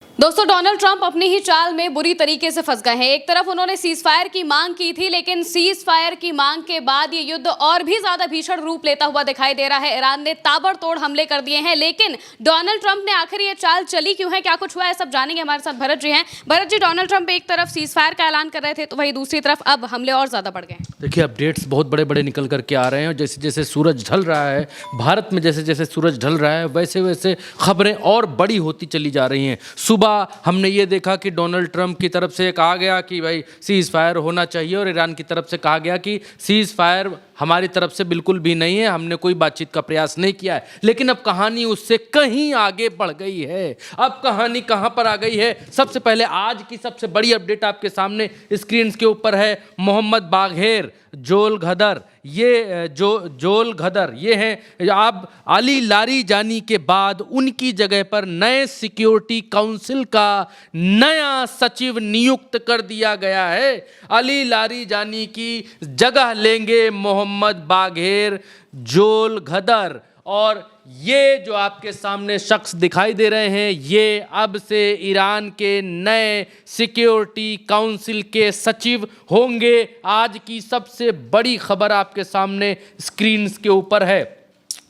दोस्तों, Donald Trump अपनी ही चाल में बुरी तरीके से फंस गए हैं। एक तरफ उन्होंने सीज फायर की मांग की थी, लेकिन सीज फायर की मांग के बाद ये युद्ध और भी ज्यादा भीषण रूप लेता हुआ दिखाई दे रहा है। ईरान ने ताबड़तोड़ हमले कर दिए हैं, लेकिन डोनाल्ड ट्रंप ने आखिर ये चाल चली क्यों है, क्या कुछ हुआ है, सब जानेंगे। हमारे साथ भरत जी हैं। भरत जी, डोनाल्ड ट्रंप एक तरफ सीज फायर का ऐलान कर रहे थे, तो वही दूसरी तरफ अब हमले और ज्यादा बढ़ गए। देखिए, अपडेट्स बहुत बड़े बड़े निकल करके आ रहे हैं और जैसे जैसे सूरज ढल रहा है, भारत में जैसे जैसे सूरज ढल रहा है, वैसे वैसे खबरें और बड़ी होती चली जा रही हैं। सुबह हमने ये देखा कि डोनाल्ड ट्रंप की तरफ से कहा गया कि भाई सीज़ फायर होना चाहिए, और ईरान की तरफ से कहा गया कि सीज़ फायर हमारी तरफ से बिल्कुल भी नहीं है, हमने कोई बातचीत का प्रयास नहीं किया है। लेकिन अब कहानी उससे कहीं आगे बढ़ गई है। अब कहानी कहाँ पर आ गई है? सबसे पहले आज की सबसे बड़ी अपडेट आपके सामने स्क्रीन के ऊपर है। मोहम्मद बाघेर, जोल घदर, जोल घदर ये हैं। अब अली लारीजानी के बाद उनकी जगह पर नए सिक्योरिटी काउंसिल का नया सचिव नियुक्त कर दिया गया है। अली लारीजानी की जगह लेंगे मोहम्मद बाघेर जोल घदर, और ये जो आपके सामने शख्स दिखाई दे रहे हैं, ये अब से ईरान के नए सिक्योरिटी काउंसिल के सचिव होंगे। आज की सबसे बड़ी खबर आपके सामने स्क्रीन के ऊपर है।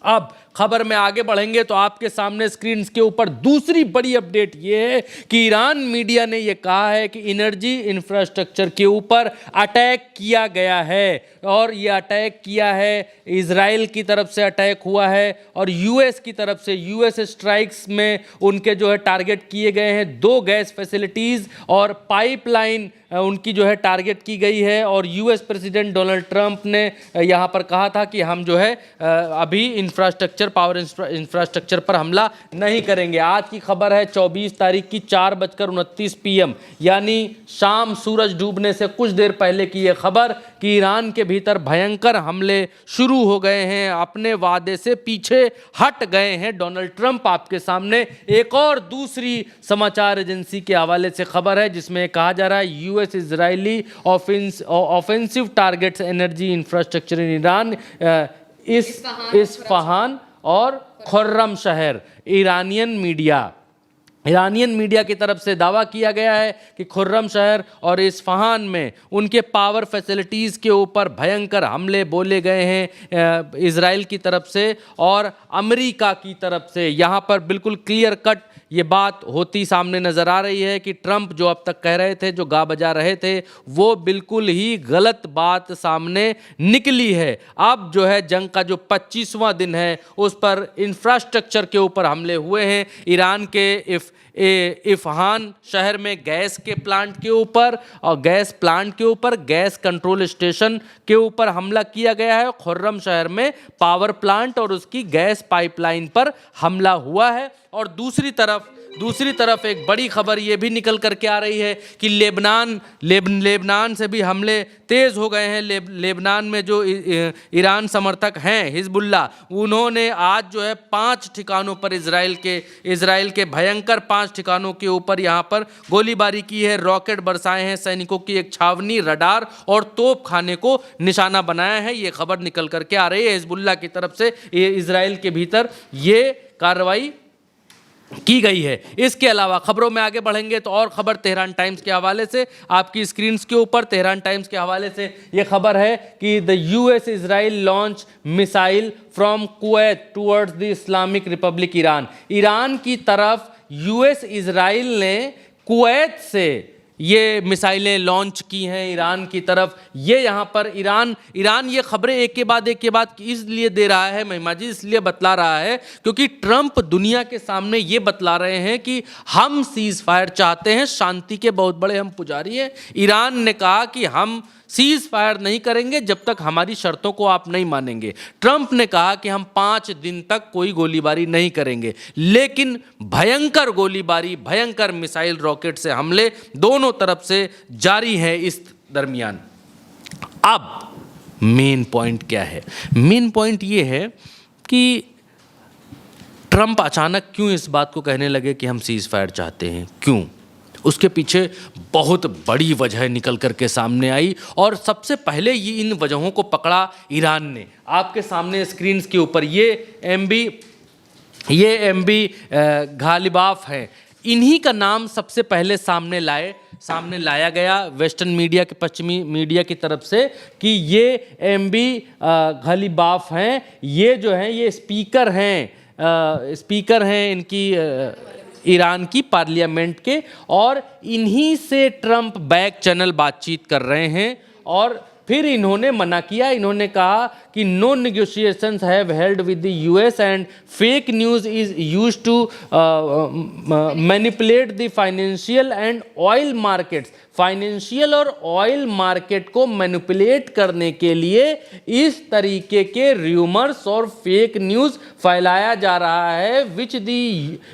अब खबर में आगे बढ़ेंगे तो आपके सामने स्क्रीन के ऊपर दूसरी बड़ी अपडेट ये है कि ईरान मीडिया ने यह कहा है कि एनर्जी इंफ्रास्ट्रक्चर के ऊपर अटैक किया गया है, और ये अटैक किया है, इजराइल की तरफ से अटैक हुआ है और यूएस की तरफ से, यूएस स्ट्राइक्स में उनके जो है टारगेट किए गए हैं। 2 गैस फैसिलिटीज़ और पाइपलाइन उनकी जो है टारगेट की गई है, और यूएस प्रेसिडेंट डोनाल्ड ट्रंप ने यहाँ पर कहा था कि हम जो है अभी पावर इंफ्रास्ट्रक्चर पर हमला नहीं करेंगे। आज की खबर है 24 तारीख की 4:29 PM, यानी शाम सूरज डूबने से कुछ देर पहले की यह खबर कि ईरान के भीतर भयंकर हमले शुरू हो गए हैं। अपने वादे से पीछे हट गए हैं डोनाल्ड ट्रंप। आपके सामने एक और दूसरी समाचार एजेंसी के हवाले से खबर है जिसमें कहा जा रहा है US Israeli offensive targets energy infrastructure in Iran, Isfahan और खुर्रम शहर। ईरानियन मीडिया की तरफ से दावा किया गया है कि खुर्रम शहर और इस्फहान में उनके पावर फैसिलिटीज़ के ऊपर भयंकर हमले बोले गए हैं इजराइल की तरफ से और अमेरिका की तरफ से। यहाँ पर बिल्कुल क्लियर कट ये बात होती सामने नज़र आ रही है कि ट्रंप जो अब तक कह रहे थे, जो गा बजा रहे थे, वो बिल्कुल ही गलत बात सामने निकली है। अब जो है जंग का जो 25वां दिन है उस पर इंफ्रास्ट्रक्चर के ऊपर हमले हुए हैं। ईरान के इस्फहान शहर में गैस के प्लांट के ऊपर और गैस कंट्रोल स्टेशन के ऊपर हमला किया गया है। खुर्रम शहर में पावर प्लांट और उसकी गैस पाइपलाइन पर हमला हुआ है। और दूसरी तरफ एक बड़ी खबर ये भी निकल करके आ रही है कि लेबनान से भी हमले तेज हो गए हैं। लेबनान में जो ईरान समर्थक हैं हिजबुल्लाह, उन्होंने आज जो है 5 ठिकानों पर इजराइल के भयंकर 5 ठिकानों के ऊपर यहाँ पर गोलीबारी की है, रॉकेट बरसाए हैं, सैनिकों की एक छावनी, रडार और तोप खाने को निशाना बनाया है। ये खबर निकल करके आ रही है। हिजबुल्लाह की तरफ से इजराइल के भीतर ये कार्रवाई की गई है। इसके अलावा खबरों में आगे बढ़ेंगे तो और खबर तेहरान टाइम्स के हवाले से आपकी स्क्रीन के ऊपर, तेहरान टाइम्स के हवाले से यह खबर है कि the US Israel launch missile from Kuwait towards the Islamic Republic Iran. Iran की तरफ यूएस इजराइल ने कुवैत से ये मिसाइलें लॉन्च की हैं ईरान की तरफ। ये यहाँ पर ईरान ये खबरें एक के बाद इसलिए दे रहा है महिमा जी, इसलिए बतला रहा है क्योंकि ट्रंप दुनिया के सामने ये बतला रहे हैं कि हम सीज फायर चाहते हैं, शांति के बहुत बड़े हम पुजारी हैं। ईरान ने कहा कि हम सीज फायर नहीं करेंगे जब तक हमारी शर्तों को आप नहीं मानेंगे। ट्रंप ने कहा कि हम 5 दिन तक कोई गोलीबारी नहीं करेंगे, लेकिन भयंकर गोलीबारी, भयंकर मिसाइल रॉकेट से हमले दोनों तरफ से जारी है इस दरमियान। अब मेन पॉइंट क्या है? मेन पॉइंट ये है कि ट्रंप अचानक क्यों इस बात को कहने लगे कि हम सीज फायर चाहते हैं, क्यों? उसके पीछे बहुत बड़ी वजह निकल करके सामने आई और सबसे पहले इन वजहों को पकड़ा ईरान ने। आपके सामने स्क्रीन के ऊपर ये एमबी गालिबाफ है। इन्हीं का नाम सबसे पहले सामने लाया गया वेस्टर्न मीडिया के, पश्चिमी मीडिया की तरफ से, कि ये एमबी गलीबाफ हैं, ये जो हैं ये स्पीकर हैं इनकी ईरान की पार्लियामेंट के, और इन्हीं से ट्रंप बैक चैनल बातचीत कर रहे हैं। और फिर इन्होंने मना किया, इन्होंने कहा कि no negotiations have held with the US and fake news is used to manipulate the financial and oil markets. Financial और ऑयल मार्केट को मैनिपुलेट करने के लिए इस तरीके के र्यूमर्स और फेक न्यूज़ फैलाया जा रहा है, which the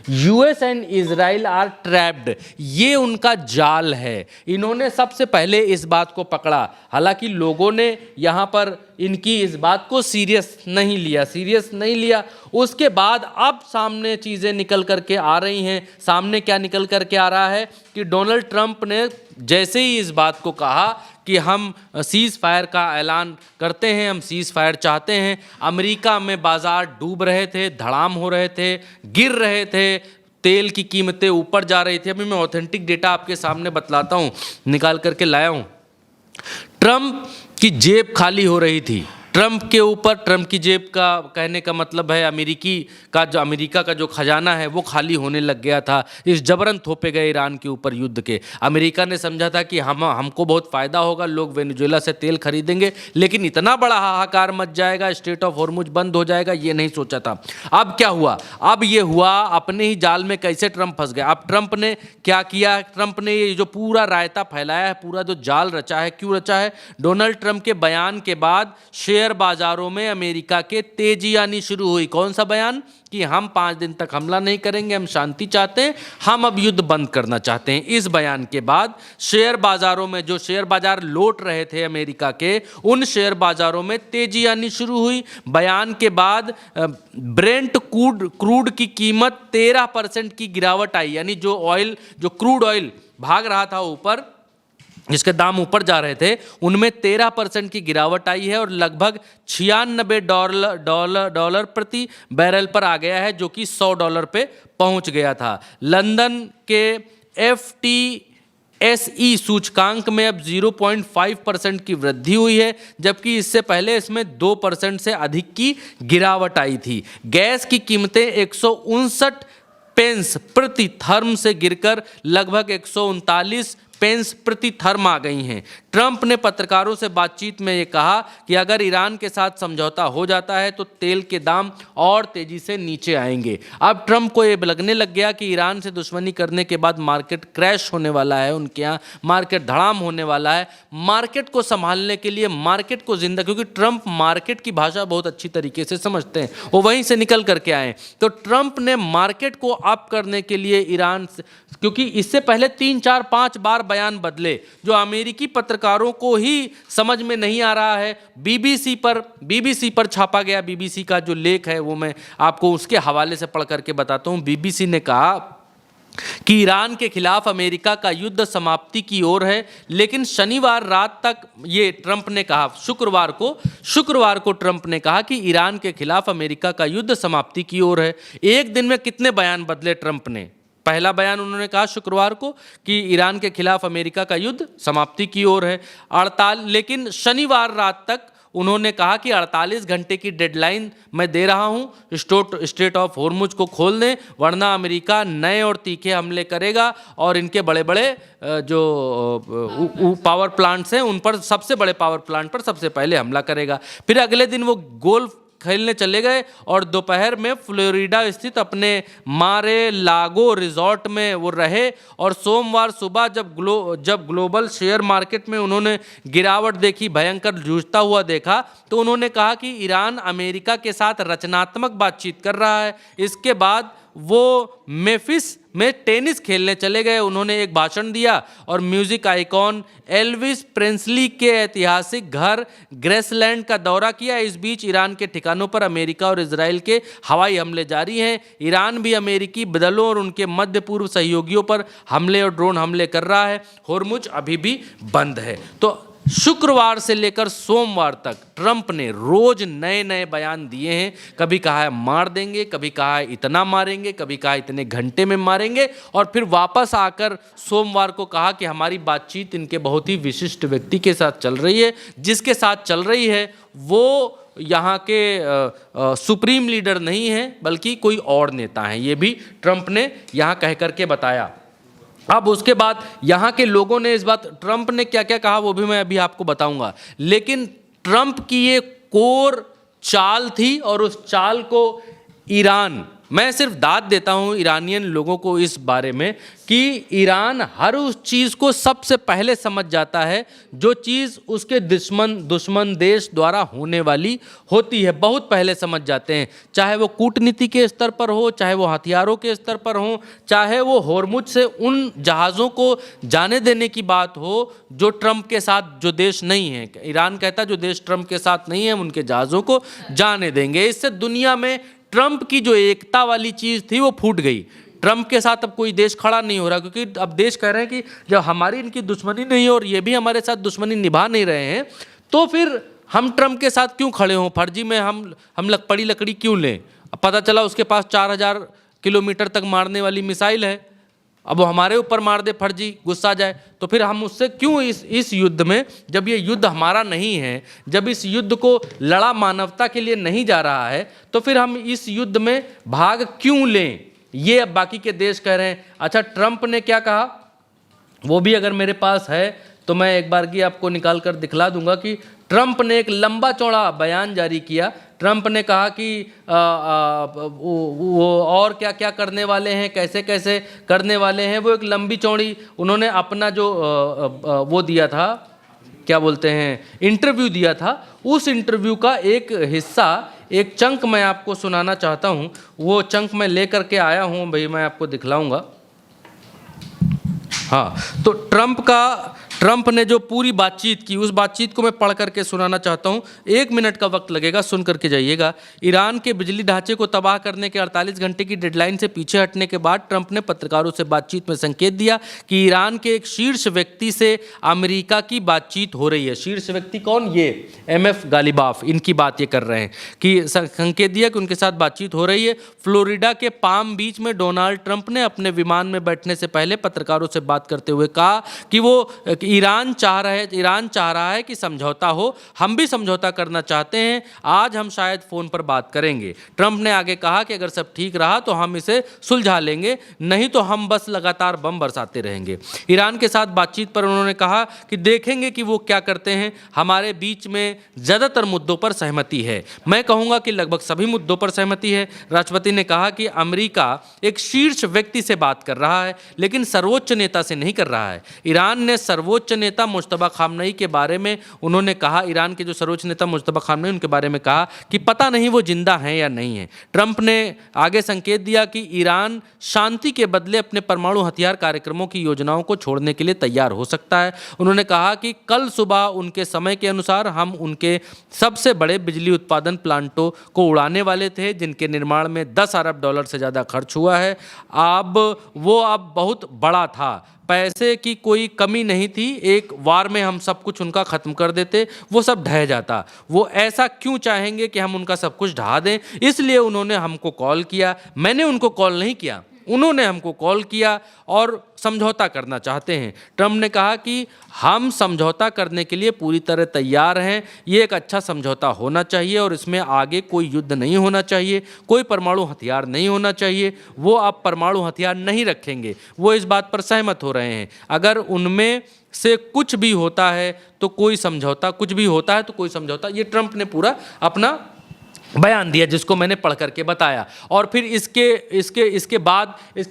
US and Israel are trapped. ये उनका जाल है। इन्होंने सबसे पहले इस बात को पकड़ा। हालांकि लोगों ने यहाँ पर इनकी इस बात को सीरियस नहीं लिया। उसके बाद अब सामने चीज़ें निकल करके आ रही हैं। सामने क्या निकल करके आ रहा है कि डोनाल्ड ट्रंप ने जैसे ही इस बात को कहा कि हम सीज़ फायर का ऐलान करते हैं, हम सीज़ फायर चाहते हैं, अमेरिका में बाज़ार डूब रहे थे, धड़ाम हो रहे थे, गिर रहे थे, तेल की कीमतें ऊपर जा रही थी। अभी मैं ऑथेंटिक डेटा आपके सामने बतलाता हूँ, निकाल करके लाया हूँ। ट्रंप की जेब खाली हो रही थी। ट्रंप के ऊपर, ट्रंप की जेब का कहने का मतलब है अमेरिका का जो खजाना है वो खाली होने लग गया था इस जबरन थोपे गए ईरान के ऊपर युद्ध के। अमेरिका ने समझा था कि हमको बहुत फ़ायदा होगा, लोग वेनेजुएला से तेल खरीदेंगे, लेकिन इतना बड़ा हाहाकार मच जाएगा, स्ट्रेट ऑफ हॉर्मुज बंद हो जाएगा, ये नहीं सोचा था। अब क्या हुआ? अब ये हुआ, अपने ही जाल में कैसे ट्रंप फंस गया। अब ट्रंप ने क्या किया? ट्रंप ने ये जो पूरा रायता फैलाया है, पूरा जो जाल रचा है, क्यों रचा है? डोनाल्ड ट्रंप के बयान के बाद शेयर बाजारों में अमेरिका के तेजी आनी शुरू हुई। कौन सा बयान? कि हम 5 दिन तक हमला नहीं करेंगे, हम शांति चाहते हैं, हम अब युद्ध बंद करना चाहते हैं। इस बयान के बाद शेयर बाजारों में, जो शेयर बाजार लौट रहे थे अमेरिका के, उन शेयर बाजारों में तेजी आनी शुरू हुई। बयान के बाद ब्रेंट क्रूड की कीमत 13% की गिरावट आई। यानी जो क्रूड ऑयल भाग रहा था ऊपर, जिसके दाम ऊपर जा रहे थे, उनमें 13% की गिरावट आई है और लगभग $96 प्रति बैरल पर आ गया है, जो कि $100 पे पहुंच गया था। लंदन के FTSE सूचकांक में अब 0.5% की वृद्धि हुई है, जबकि इससे पहले इसमें 2% से अधिक की गिरावट आई थी। गैस की कीमतें 159 पेंस प्रति थर्म से गिरकर लगभग 139 पेंस प्रति थर्म आ गई हैं। ट्रंप ने पत्रकारों से बातचीत में ये कहा कि अगर ईरान के साथ समझौता हो जाता है तो तेल के दाम और तेजी से नीचे आएंगे। अब ट्रंप को ये लगने लग गया कि ईरान से दुश्मनी करने के बाद मार्केट क्रैश होने वाला है, उनके यहाँ मार्केट धड़ाम होने वाला है। मार्केट को संभालने के लिए, मार्केट को जिंदा, क्योंकि ट्रंप मार्केट की भाषा बहुत अच्छी तरीके से समझते हैं, वो वहीं से निकल करके आए, तो ट्रंप ने मार्केट को अप करने के लिए ईरान से, क्योंकि इससे पहले 3, 4, 5 बार बयान बदले, जो अमेरिकी पत्रकारों को ही समझ में नहीं आ रहा है। बीबीसी पर छापा गया, बीबीसी का जो लेख है वो मैं आपको उसके हवाले से पढ़ करके बताता हूँ। बीबीसी ने कहा कि ईरान के खिलाफ अमेरिका का युद्ध समाप्ति की ओर है, लेकिन शनिवार रात तक, ये ट्रंप ने कहा, शुक्रवार को ट्रंप ने कहा कि ईरान के खिलाफ अमेरिका का युद्ध समाप्ति की ओर है। एक दिन में कितने बयान बदले ट्रंप ने? पहला बयान उन्होंने कहा शुक्रवार को कि ईरान के खिलाफ अमेरिका का युद्ध समाप्ति की ओर है, लेकिन शनिवार रात तक उन्होंने कहा कि 48 घंटे की डेडलाइन मैं दे रहा हूं, स्ट्रेट ऑफ हॉर्मुज को खोल दें, वरना अमेरिका नए और तीखे हमले करेगा और इनके बड़े बड़े जो पावर प्लांट्स हैं उन पर, सबसे बड़े पावर प्लांट पर सबसे पहले हमला करेगा। फिर अगले दिन वो गोल्फ खेलने चले गए और दोपहर में फ्लोरिडा स्थित अपने मारे लागो रिजॉर्ट में वो रहे, और सोमवार सुबह जब ग्लोबल शेयर मार्केट में उन्होंने गिरावट देखी, भयंकर जूझता हुआ देखा, तो उन्होंने कहा कि ईरान अमेरिका के साथ रचनात्मक बातचीत कर रहा है। इसके बाद वो मेफिस में टेनिस खेलने चले गए। उन्होंने एक भाषण दिया और म्यूजिक आइकॉन एल्विस प्रेस्ली के ऐतिहासिक घर ग्रेसलैंड का दौरा किया। इस बीच ईरान के ठिकानों पर अमेरिका और इजराइल के हवाई हमले जारी हैं। ईरान भी अमेरिकी बदलों और उनके मध्य पूर्व सहयोगियों पर हमले और ड्रोन हमले कर रहा है। हॉर्मुज अभी भी बंद है। तो शुक्रवार से लेकर सोमवार तक ट्रंप ने रोज नए नए बयान दिए हैं। कभी कहा है मार देंगे, कभी कहा है इतना मारेंगे, कभी कहा इतने घंटे में मारेंगे, और फिर वापस आकर सोमवार को कहा कि हमारी बातचीत इनके बहुत ही विशिष्ट व्यक्ति के साथ चल रही है। जिसके साथ चल रही है वो यहाँ के सुप्रीम लीडर नहीं है बल्कि कोई और नेता हैं। ये भी ट्रंप ने यहाँ कह करके बताया। अब उसके बाद यहाँ के लोगों ने इस बात, ट्रंप ने क्या क्या कहा वो भी मैं अभी आपको बताऊंगा, लेकिन ट्रंप की ये कोर चाल थी और उस चाल को ईरान, मैं सिर्फ दाद देता हूँ ईरानियन लोगों को इस बारे में कि ईरान हर उस चीज़ को सबसे पहले समझ जाता है जो चीज़ उसके दुश्मन देश द्वारा होने वाली होती है, बहुत पहले समझ जाते हैं। चाहे वो कूटनीति के स्तर पर हो, चाहे वो हथियारों के स्तर पर हो, चाहे वो होर्मुज से उन जहाज़ों को जाने देने की बात हो जो ट्रंप के साथ, जो देश नहीं है, ईरान कहता जो देश ट्रंप के साथ नहीं है उनके जहाज़ों को जाने देंगे। इससे दुनिया में ट्रंप की जो एकता वाली चीज़ थी वो फूट गई। ट्रंप के साथ अब कोई देश खड़ा नहीं हो रहा, क्योंकि अब देश कह रहे हैं कि जब हमारी इनकी दुश्मनी नहीं और ये भी हमारे साथ दुश्मनी निभा नहीं रहे हैं तो फिर हम ट्रंप के साथ क्यों खड़े हों, फर्जी में हम पड़ी लकड़ी क्यों लें। अब पता चला उसके पास 4000 किलोमीटर तक मारने वाली मिसाइल है, अब वो हमारे ऊपर मार दे फर्जी, गुस्सा जाए, तो फिर हम उससे क्यों इस युद्ध में, जब ये युद्ध हमारा नहीं है, जब इस युद्ध को लड़ा मानवता के लिए नहीं जा रहा है, तो फिर हम इस युद्ध में भाग क्यों लें, ये अब बाकी के देश कह रहे हैं। अच्छा, ट्रंप ने क्या कहा वो भी अगर मेरे पास है तो मैं एक बार की आपको निकाल कर दिखला दूंगा कि ट्रंप ने एक लंबा चौड़ा बयान जारी किया। ट्रंप ने कहा कि वो और क्या क्या करने वाले हैं, कैसे कैसे करने वाले हैं, वो एक लंबी चौड़ी उन्होंने अपना जो वो दिया था, क्या बोलते हैं, इंटरव्यू दिया था। उस इंटरव्यू का एक हिस्सा, एक चंक मैं आपको सुनाना चाहता हूँ। वो चंक मैं लेकर के आया हूँ भाई, मैं आपको दिखलाऊंगा। हाँ, तो ट्रंप ने जो पूरी बातचीत की उस बातचीत को मैं पढ़ करके सुनाना चाहता हूँ। 1 मिनट का वक्त लगेगा, सुन करके जाइएगा। ईरान के बिजली ढांचे को तबाह करने के 48 घंटे की डेडलाइन से पीछे हटने के बाद ट्रंप ने पत्रकारों से बातचीत में संकेत दिया कि ईरान के एक शीर्ष व्यक्ति से अमेरिका की बातचीत हो रही है। शीर्ष व्यक्ति कौन? ये MF गालिबाफ, इनकी बात ये कर रहे हैं कि संकेत दिया कि उनके साथ बातचीत हो रही है। फ्लोरिडा के पाम बीच में डोनाल्ड ट्रंप ने अपने विमान में बैठने से पहले पत्रकारों से बात करते हुए कहा कि वो ईरान चाह रहा है कि समझौता हो, हम भी समझौता करना चाहते हैं, आज हम शायद फ़ोन पर बात करेंगे। ट्रंप ने आगे कहा कि अगर सब ठीक रहा तो हम इसे सुलझा लेंगे, नहीं तो हम बस लगातार बम बरसाते रहेंगे। ईरान के साथ बातचीत पर उन्होंने कहा कि देखेंगे कि वो क्या करते हैं, हमारे बीच में ज़्यादातर मुद्दों पर सहमति है, मैं कहूँगा कि लगभग सभी मुद्दों पर सहमति है। राष्ट्रपति ने कहा कि अमेरिका एक शीर्ष व्यक्ति से बात कर रहा है लेकिन सर्वोच्च नेता से नहीं कर रहा है। ईरान ने सर्वोच्च नेता मुज्तबा खामनई के बारे में उन्होंने कहा, ईरान के जो सर्वोच्च नेता मुज्तबा खामनई उनके बारे में कहा कि पता नहीं वो जिंदा हैं या नहीं है। ट्रंप ने आगे संकेत दिया कि ईरान शांति के बदले अपने परमाणु हथियार कार्यक्रमों की योजनाओं को छोड़ने के लिए तैयार हो सकता है। उन्होंने कहा कि कल सुबह उनके समय के अनुसार हम उनके सबसे बड़े बिजली उत्पादन प्लांटों को उड़ाने वाले थे जिनके निर्माण में $10 अरब से ज़्यादा खर्च हुआ है। अब बहुत बड़ा था, पैसे की कोई कमी नहीं थी, एक वार में हम सब कुछ उनका ख़त्म कर देते, वो सब ढह जाता। वो ऐसा क्यों चाहेंगे कि हम उनका सब कुछ ढहा दें, इसलिए उन्होंने हमको कॉल किया। मैंने उनको कॉल नहीं किया, उन्होंने हमको कॉल किया और समझौता करना चाहते हैं। ट्रंप ने कहा कि हम समझौता करने के लिए पूरी तरह तैयार हैं, ये एक अच्छा समझौता होना चाहिए और इसमें आगे कोई युद्ध नहीं होना चाहिए, कोई परमाणु हथियार नहीं होना चाहिए। वो अब परमाणु हथियार नहीं रखेंगे, वो इस बात पर सहमत हो रहे हैं। अगर उनमें से कुछ भी होता है तो कोई समझौता, ये ट्रंप ने पूरा अपना बयान दिया जिसको मैंने पढ़ करके बताया। और फिर इसके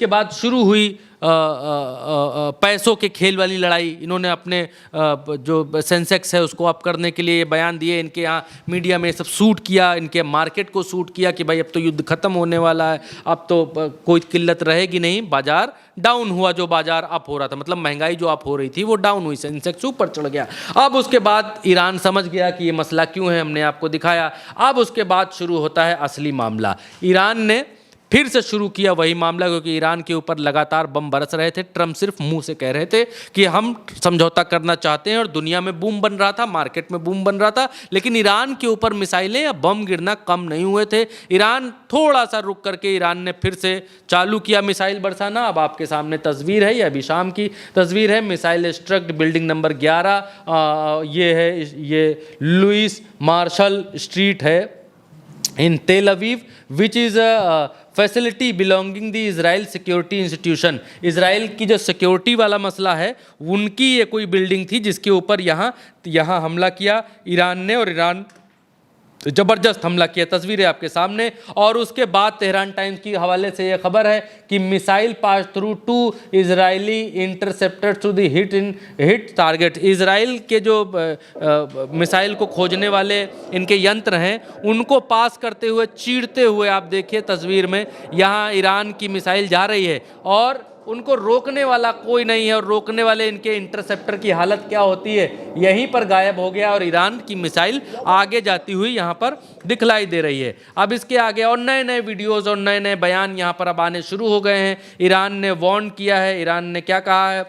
बाद शुरू हुई पैसों के खेल वाली लड़ाई। इन्होंने अपने जो सेंसेक्स है उसको अप करने के लिए बयान दिए। इनके यहाँ मीडिया में सब सूट किया, इनके मार्केट को सूट किया कि भाई अब तो युद्ध खत्म होने वाला है, अब तो कोई किल्लत रहेगी नहीं। बाजार डाउन हुआ, जो बाजार अप हो रहा था, मतलब महंगाई जो अप हो रही थी वो डाउन हुई, सेंसेक्स ऊपर चढ़ गया। अब उसके बाद ईरान समझ गया कि ये मसला क्यों है, हमने आपको दिखाया। अब उसके बाद शुरू होता है असली मामला। ईरान ने फिर से शुरू किया वही मामला, क्योंकि ईरान के ऊपर लगातार बम बरस रहे थे। ट्रंप सिर्फ मुंह से कह रहे थे कि हम समझौता करना चाहते हैं, और दुनिया में बूम बन रहा था, मार्केट में बूम बन रहा था, लेकिन ईरान के ऊपर मिसाइलें या बम गिरना कम नहीं हुए थे। ईरान थोड़ा सा रुक करके ईरान ने फिर से चालू किया मिसाइल बरसाना। अब आपके सामने तस्वीर है, ये अभी शाम की तस्वीर है। मिसाइल स्ट्रक्ड बिल्डिंग नंबर 11, ये है, ये लुइस मार्शल स्ट्रीट है इन तेल Aviv, which is facility belonging the Israel security institution. Israel की जो सिक्योरिटी वाला मसला है, उनकी ये कोई बिल्डिंग थी जिसके ऊपर यहाँ हमला किया ईरान ने, और ईरान जबरदस्त हमला किया। तस्वीरें आपके सामने। और उसके बाद तेहरान टाइम्स की हवाले से यह खबर है कि missile pass through 2 Israeli interceptor to the hit target. Israel के जो मिसाइल को खोजने वाले इनके यंत्र हैं, उनको पास करते हुए, चीरते हुए, आप देखिए तस्वीर में, यहाँ ईरान की मिसाइल जा रही है और उनको रोकने वाला कोई नहीं है, और रोकने वाले इनके इंटरसेप्टर की हालत क्या होती है, यहीं पर गायब हो गया, और ईरान की मिसाइल आगे जाती हुई यहाँ पर दिखलाई दे रही है। अब इसके आगे और नए नए वीडियोस और नए नए बयान यहाँ पर अब आने शुरू हो गए हैं। ईरान ने वार्न किया है। ईरान ने क्या कहा है,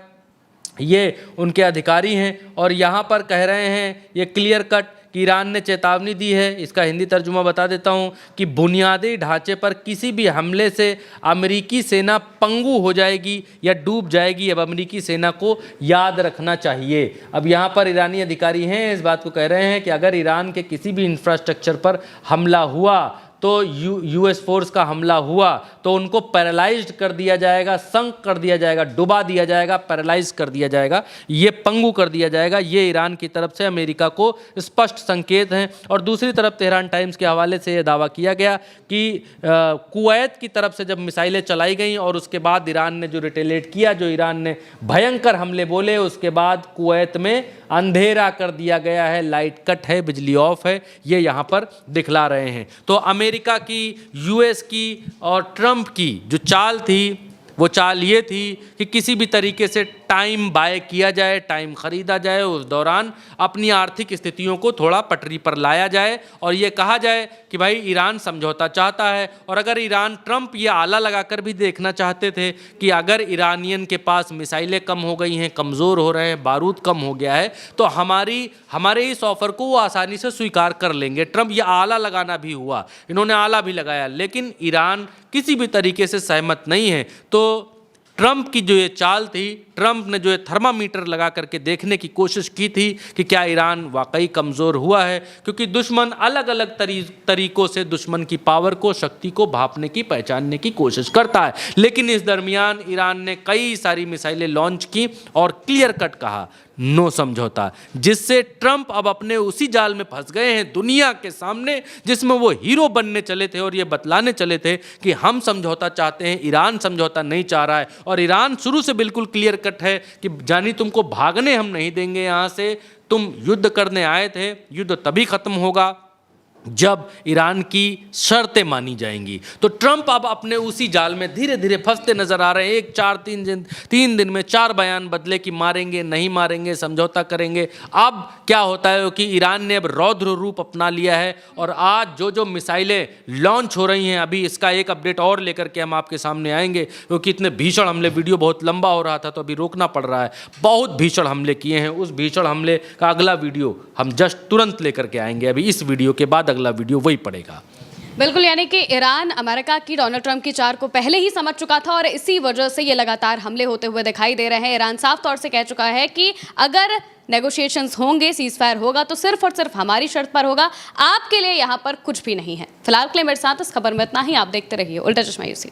ये उनके अधिकारी हैं और यहाँ पर कह रहे हैं, ये क्लियर कट कि ईरान ने चेतावनी दी है। इसका हिंदी तर्जुमा बता देता हूं कि बुनियादी ढांचे पर किसी भी हमले से अमेरिकी सेना पंगु हो जाएगी या डूब जाएगी। अब अमेरिकी सेना को याद रखना चाहिए। अब यहाँ पर ईरानी अधिकारी हैं, इस बात को कह रहे हैं कि अगर ईरान के किसी भी इंफ्रास्ट्रक्चर पर हमला हुआ, तो यूएस फोर्स का हमला हुआ, तो उनको पैरालाइज्ड कर दिया जाएगा, संक कर दिया जाएगा, डुबा दिया जाएगा, पैरालाइज कर दिया जाएगा, ये पंगु कर दिया जाएगा। ये ईरान की तरफ से अमेरिका को स्पष्ट संकेत हैं। और दूसरी तरफ तेहरान टाइम्स के हवाले से ये दावा किया गया कि कुवैत की तरफ से जब मिसाइलें चलाई गईं और उसके बाद ईरान ने जो रिटेलिएट किया, जो ईरान ने भयंकर हमले बोले, उसके बाद कुवैत में अंधेरा कर दिया गया है, लाइट कट है, बिजली ऑफ है, ये यहाँ पर दिखला रहे हैं। तो अमेरिका की, यूएस की और ट्रंप की जो चाल थी, वो चाल ये थी कि किसी भी तरीके से टाइम बाय किया जाए, टाइम खरीदा जाए, उस दौरान अपनी आर्थिक स्थितियों को थोड़ा पटरी पर लाया जाए और ये कहा जाए कि भाई ईरान समझौता चाहता है। और अगर ईरान, ट्रंप ये आला लगाकर भी देखना चाहते थे कि अगर ईरानियन के पास मिसाइलें कम हो गई हैं, कमज़ोर हो रहे हैं, बारूद कम हो गया है, तो हमारे इस ऑफ़र को वो आसानी से स्वीकार कर लेंगे। ट्रंप ये आला लगाना भी हुआ, इन्होंने आला भी लगाया, लेकिन ईरान किसी भी तरीके से सहमत नहीं है। तो ट्रंप की जो ये चाल थी, ट्रंप ने जो ये थर्मामीटर लगा करके देखने की कोशिश की थी कि क्या ईरान वाकई कमज़ोर हुआ है, क्योंकि दुश्मन अलग अलग तरीकों से दुश्मन की पावर को, शक्ति को भांपने की, पहचानने की कोशिश करता है। लेकिन इस दरमियान ईरान ने कई सारी मिसाइलें लॉन्च की और क्लियर कट कहा नो समझौता, जिससे ट्रंप अब अपने उसी जाल में फंस गए हैं दुनिया के सामने, जिसमें वो हीरो बनने चले थे और ये बतलाने चले थे कि हम समझौता चाहते हैं, ईरान समझौता नहीं चाह रहा है। और ईरान शुरू से बिल्कुल क्लियर कट है कि जानी तुमको भागने हम नहीं देंगे यहाँ से, तुम युद्ध करने आए थे, युद्ध तभी खत्म होगा जब ईरान की शर्तें मानी जाएंगी। तो ट्रंप अब अपने उसी जाल में धीरे धीरे फंसते नजर आ रहे हैं। 3 दिन में 4 बयान बदले कि मारेंगे, नहीं मारेंगे, समझौता करेंगे। अब क्या होता है कि ईरान ने अब रौद्र रूप अपना लिया है और आज जो मिसाइलें लॉन्च हो रही हैं, अभी इसका एक अपडेट और लेकर के हम आपके सामने आएंगे, क्योंकि इतने भीषण हमले, वीडियो बहुत लंबा हो रहा था तो अभी रोकना पड़ रहा है। बहुत भीषण हमले किए हैं। उस भीषण हमले का अगला वीडियो हम जस्ट तुरंत लेकर के आएंगे। अभी इस वीडियो के बाद अगला वीडियो वही पड़ेगा। बिल्कुल, यानी कि ईरान अमेरिका की, डोनाल्ड ट्रंप की चाल को पहले ही समझ चुका था और इसी वजह से ये लगातार हमले होते हुए दिखाई दे रहे हैं। ईरान साफ तौर से कह चुका है कि अगर नेगोशिएशंस होंगे, सीज फायर होगा, तो सिर्फ और सिर्फ हमारी शर्त पर होगा, आपके लिए यहाँ पर कुछ भी नहीं है। फिलहाल के लिए मेरे साथ इस खबर में इतना ही। आप देखते रहिए उल्टा चश्मा यूसी।